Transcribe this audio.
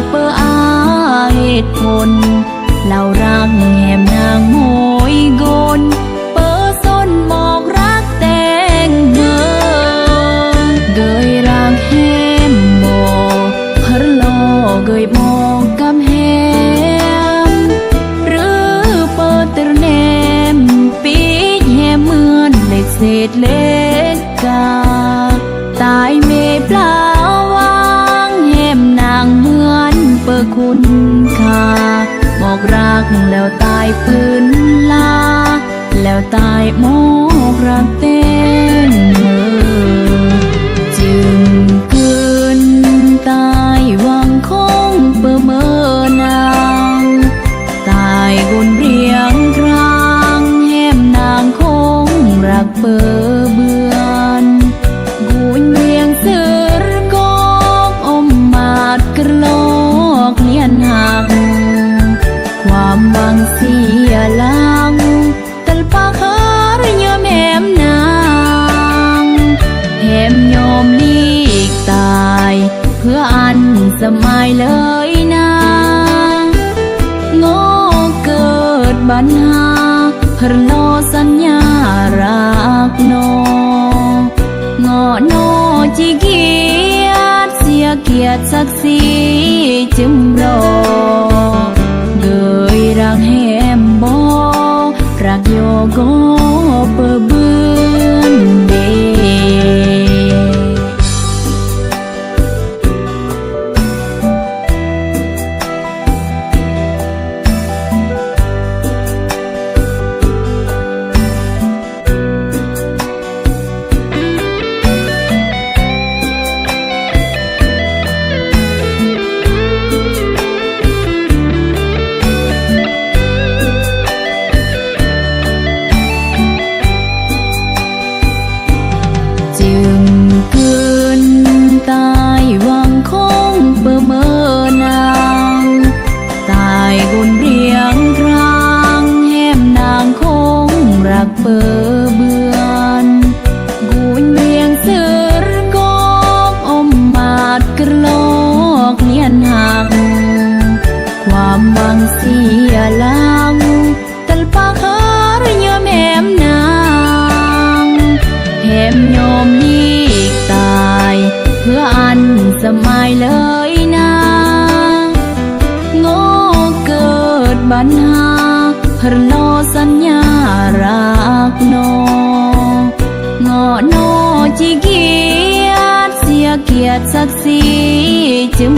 เปออาเหตุผลเรารักแหมนางโหยโกนเปอส้นบอกรักแตงเมอเกยรักแหมโมพะโลเกยมองกำแหมหรือเปอเตอร์เนมปีแหมเหมือนเล็กเศษเล็กกาตายเมปลาวางแหมนางเหมือนเปอคุณค่าบอกรักแล้วตายปืนลาแล้วตายมอกรักเต้นเมื่อจึงคืนตายวังคงเปื่อเมื่อนางตายกุนเรียงครางแหมนางคงรักเปื่อเบือนกุนเรียงสือกอกอมมาดกระโลกเลียนหักความหวังเสียหลังตลปากหารยอมแหมนางแหมยอมลีกตายเพื่ออันสมัยเลยนะโง่เกิดบัญหาเพรโลสัญญารักโนงอโนจีเกียรติเสียเกียรติศักดิ์ศรีจึงรอเกยรักแหมบอรักโยโกเปเบือนเดเปอเบือนกุนเรียงสือกอกอมมาดกระโลกเลียนหักความหวังเสียหลังตลปากหารยอมแหมนางแหมยอมลีกตายเพื่ออันสมัยเลยนะโง่เกิดบัญหาเพรโลสัญญารักโนงอโนจีเกียรติเสียเกียรติศักดิ์ศรีจึง